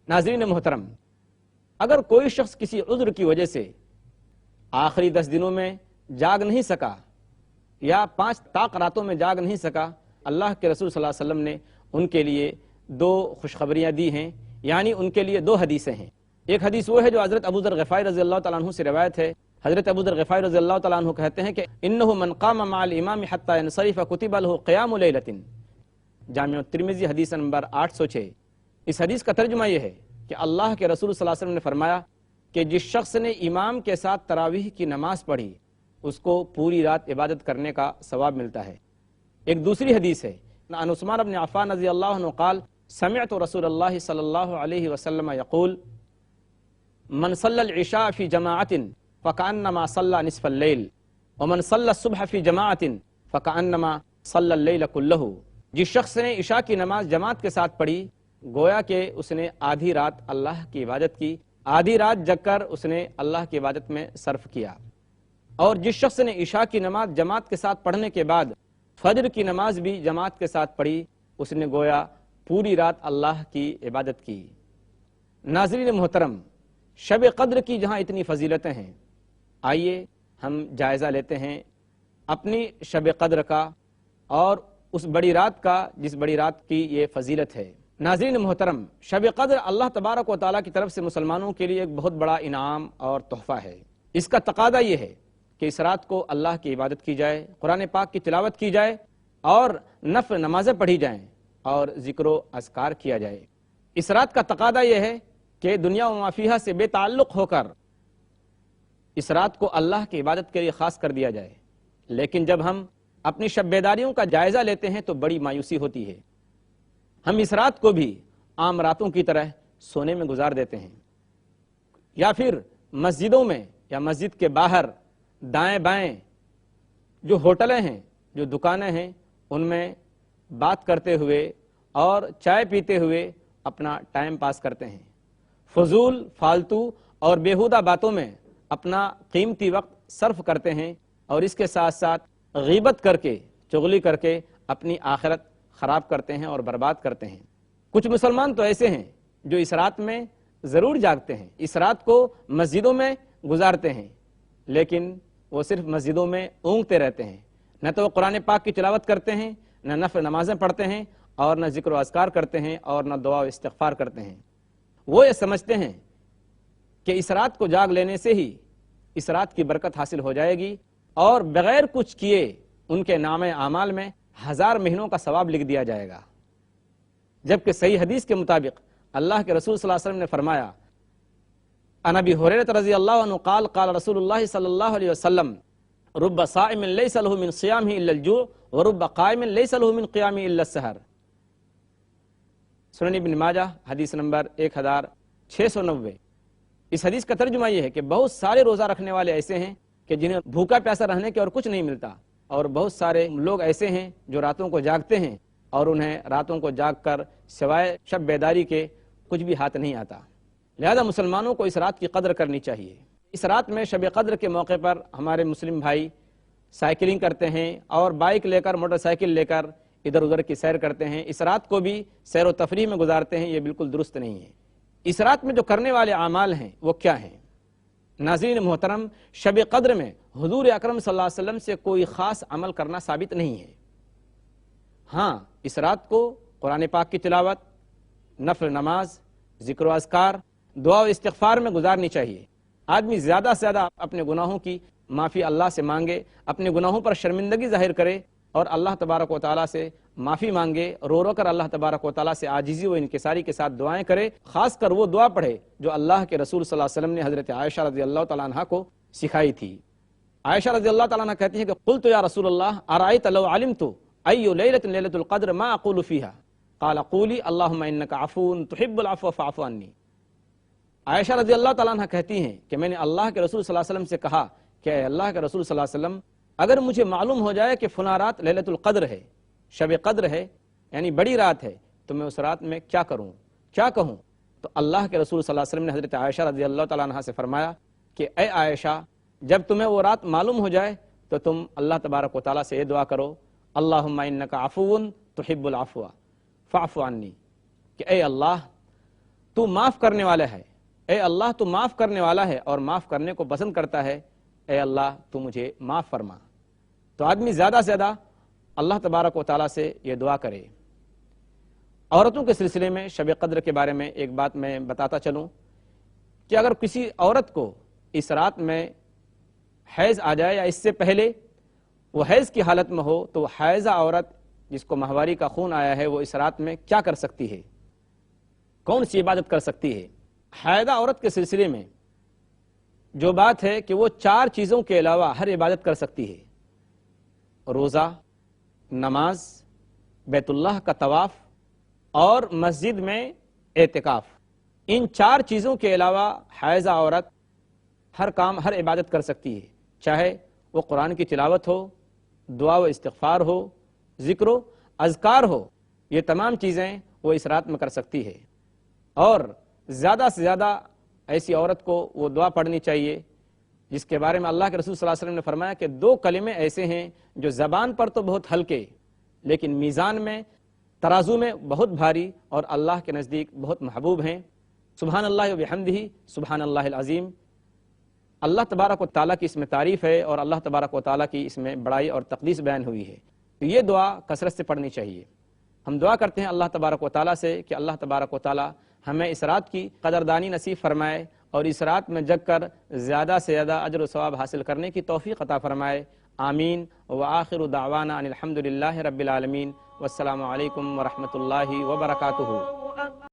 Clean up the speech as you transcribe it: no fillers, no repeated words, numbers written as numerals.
ناظرین محترم، اگر کوئی شخص کسی عذر کی وجہ سے آخری 10 دنوں میں جاگ نہیں سکا یا 5 طاق راتوں میں جاگ نہیں سکا، اللہ کے رسول صلی اللہ علیہ وسلم نے ان کے لیے 2 خوشخبریاں دی ہیں، یعنی ان کے لیے 2 حدیثیں ہیں۔ ایک حدیث وہ ہے جو حضرت ابو ذر غفاری رضی اللہ تعالیٰ عنہ سے روایت ہے۔ حضرت ابو ذر غفاری رضی اللہ تعالیٰ عنہ کہتے ہیں کہ انہ من قام مع الامام حتی ینصرف کتب له قیام لیلۃ، جامع ترمذی حدیث نمبر 806۔ اس حدیث کا ترجمہ یہ ہے کہ اللہ کے رسول صلی اللہ علیہ وسلم نے فرمایا کہ جس شخص نے امام کے ساتھ تراویح کی نماز پڑھی اس کو پوری رات عبادت کرنے کا ثواب ملتا ہے۔ ایک دوسری حدیث ہے، عن عثمان بن عفان رضی اللہ عنہ قال سمعت رسول اللہ صلی اللہ علیہ وسلم یقول من صلی العشاء فی جماعت فکأنما صلی نصف اللیل ومن صلی الصبح فی جماعت فکأنما صلی اللیل کلہ۔ جس شخص نے عشاء کی نماز جماعت کے ساتھ پڑھی گویا کہ اس نے آدھی رات اللہ کی عبادت کی، آدھی رات جگ کر اس نے اللہ کی عبادت میں صرف کیا۔ اور جس شخص نے عشاء کی نماز جماعت کے ساتھ پڑھنے کے بعد فجر کی نماز بھی جماعت کے ساتھ پڑھی اس نے گویا پوری رات اللہ کی عبادت کی۔ ناظرین محترم، شب قدر کی جہاں اتنی فضیلتیں ہیں، آئیے ہم جائزہ لیتے ہیں اپنی شب قدر کا اور اس بڑی رات کا جس بڑی رات کی یہ فضیلت ہے۔ ناظرین محترم، شب قدر اللہ تبارک و تعالیٰ کی طرف سے مسلمانوں کے لیے ایک بہت بڑا انعام اور تحفہ ہے۔ اس کا تقاضا یہ ہے کہ اس رات کو اللہ کی عبادت کی جائے، قرآن پاک کی تلاوت کی جائے اور نفل نمازیں پڑھی جائیں اور ذکر و اذکار کیا جائے۔ اس رات کا تقاضا یہ ہے کہ دنیا و ما فیہا سے بے تعلق ہو کر اس رات کو اللہ کی عبادت کے لیے خاص کر دیا جائے۔ لیکن جب ہم اپنی شب بیداریوں کا جائزہ لیتے ہیں تو بڑی مایوسی ہوتی ہے۔ ہم اس رات کو بھی عام راتوں کی طرح سونے میں گزار دیتے ہیں، یا پھر مسجدوں میں یا مسجد کے باہر دائیں بائیں جو ہوٹلیں ہیں، جو دکانیں ہیں، ان میں بات کرتے ہوئے اور چائے پیتے ہوئے اپنا ٹائم پاس کرتے ہیں۔ فضول، فالتو اور بیہودہ باتوں میں اپنا قیمتی وقت صرف کرتے ہیں اور اس کے ساتھ ساتھ غیبت کر کے، چغلی کر کے اپنی آخرت خراب کرتے ہیں اور برباد کرتے ہیں۔ کچھ مسلمان تو ایسے ہیں جو اس رات میں ضرور جاگتے ہیں، اس رات کو مسجدوں میں گزارتے ہیں، لیکن وہ صرف مسجدوں میں اونگتے رہتے ہیں، نہ تو وہ قرآن پاک کی تلاوت کرتے ہیں، نہ نفل نمازیں پڑھتے ہیں اور نہ ذکر و اذکار کرتے ہیں اور نہ دعا و استغفار کرتے ہیں۔ وہ یہ سمجھتے ہیں کہ اس رات کو جاگ لینے سے ہی اس رات کی برکت حاصل ہو جائے گی اور بغیر کچھ کیے ان کے نام اعمال میں 1000 مہینوں کا ثواب لکھ دیا جائے گا، جبکہ صحیح حدیث کے مطابق اللہ کے رسول صلی اللہ علیہ وسلم نے فرمایا عن ابی ہریرہ رضی اللہ عنہ قال قال رسول اللہ صلی اللہ علیہ وسلم رب صائم لیس له من صیامہ الا الجوع ورب قائم لیس له من قیامہ الا السحر۔ سنن ابن ماجہ حدیث نمبر 1690۔ اس حدیث کا ترجمہ یہ ہے کہ بہت سارے روزہ رکھنے والے ایسے ہیں کہ جنہیں بھوکا پیاسا رہنے کے اور کچھ نہیں ملتا، اور بہت سارے لوگ ایسے ہیں جو راتوں کو جاگتے ہیں اور انہیں راتوں کو جاگ کر سوائے شب بیداری کے کچھ بھی ہاتھ نہیں آتا۔ لہذا مسلمانوں کو اس رات کی قدر کرنی چاہیے۔ اس رات میں شب قدر کے موقع پر ہمارے مسلم بھائی سائیکلنگ کرتے ہیں اور بائک لے کر، موٹر سائیکل لے کر ادھر ادھر کی سیر کرتے ہیں، اس رات کو بھی سیر و تفریح میں گزارتے ہیں، یہ بالکل درست نہیں ہے۔ اس رات میں جو کرنے والے اعمال ہیں وہ کیا ہیں؟ ناظرین محترم، شب قدر میں حضور اکرم صلی اللہ علیہ وسلم سے کوئی خاص عمل کرنا ثابت نہیں ہے۔ ہاں، اس رات کو قرآن پاک کی تلاوت، نفل نماز، ذکر و اذکار، دعا و استغفار میں گزارنی چاہیے۔ آدمی زیادہ سے زیادہ اپنے گناہوں کی معافی اللہ سے مانگے، اپنے گناہوں پر شرمندگی ظاہر کرے اور اللہ تبارک و تعالیٰ سے معافی مانگے، رو رو کر اللہ تبارک و تعالیٰ سے عاجزی و انکساری کے ساتھ دعائیں کرے۔ خاص کر وہ دعا پڑھے جو اللہ کے رسول صلی اللہ علیہ وسلم نے حضرت عائشہ رضی اللہ تعالیٰ عنہ کو سکھائی تھی۔ عائشہ رضی اللہ تعالیٰ عنہ کہتی ہیں کہ قلت یا رسول اللہ ارأیت لو علمت ای لیلۃ لیلۃ القدر ما اقول فیہا قال قولی اللہم انک عفو تحب العفو فاعف عنی۔ عائشہ رضی اللہ تعالیٰ عنہ کہتی ہیں کہ میں نے اللہ کے رسول صلی اللہ علیہ وسلم سے کہا کہ اے اللہ کے رسول صلی اللہ علیہ وسلم، اگر مجھے معلوم ہو جائے کہ فلاں رات لیلۃ القدر ہے، شب قدر ہے، یعنی بڑی رات ہے، تو میں اس رات میں کیا کروں، کیا کہوں؟ تو اللہ کے رسول صلی اللہ علیہ وسلم نے حضرت عائشہ رضی اللہ تعالیٰ عنہ سے فرمایا کہ اے عائشہ، جب تمہیں وہ رات معلوم ہو جائے تو تم اللہ تبارک و تعالیٰ سے یہ دعا کرو اللہم انک عفو تحب العفو فاعف عنی، کہ اے اللہ، تو معاف کرنے والا ہے، اے اللہ تو معاف کرنے والا ہے اور معاف کرنے کو پسند کرتا ہے، اے اللہ تو مجھے معاف فرما۔ تو آدمی زیادہ سے زیادہ اللہ تبارک و تعالیٰ سے یہ دعا کرے۔ عورتوں کے سلسلے میں شب قدر کے بارے میں ایک بات میں بتاتا چلوں کہ اگر کسی عورت کو اس رات میں حیض آ جائے یا اس سے پہلے وہ حیض کی حالت میں ہو، تو حائضہ عورت جس کو ماہواری کا خون آیا ہے وہ اس رات میں کیا کر سکتی ہے، کون سی عبادت کر سکتی ہے؟ حائضہ عورت کے سلسلے میں جو بات ہے کہ وہ 4 چیزوں کے علاوہ ہر عبادت کر سکتی ہے: روزہ، نماز، بیت اللہ کا طواف اور مسجد میں اعتکاف۔ ان 4 چیزوں کے علاوہ حائضہ عورت ہر کام، ہر عبادت کر سکتی ہے، چاہے وہ قرآن کی تلاوت ہو، دعا و استغفار ہو، ذکر و اذکار ہو، یہ تمام چیزیں وہ اس رات میں کر سکتی ہے۔ اور زیادہ سے زیادہ ایسی عورت کو وہ دعا پڑھنی چاہیے جس کے بارے میں اللہ کے رسول صلی اللہ علیہ وسلم نے فرمایا کہ 2 کلمے ایسے ہیں جو زبان پر تو بہت ہلکے لیکن میزان میں، ترازو میں بہت بھاری اور اللہ کے نزدیک بہت محبوب ہیں: سبحان اللہ و بحمدہ، سبحان اللہ العظیم۔ اللہ تبارک و تعالیٰ کی اس میں تعریف ہے اور اللہ تبارک و تعالیٰ کی اس میں بڑائی اور تقدیس بیان ہوئی ہے، تو یہ دعا کثرت سے پڑھنی چاہیے۔ ہم دعا کرتے ہیں اللہ تبارک و تعالیٰ سے کہ اللہ تبارک و تعالیٰ ہمیں اس رات کی قدردانی نصیب فرمائے اور اس رات میں جگ کر زیادہ سے زیادہ اجر و ثواب حاصل کرنے کی توفیق عطا فرمائے، آمین۔ وآخر دعوانا ان الحمد للہ رب العالمین، والسلام علیکم ورحمۃ اللہ وبرکاتہ۔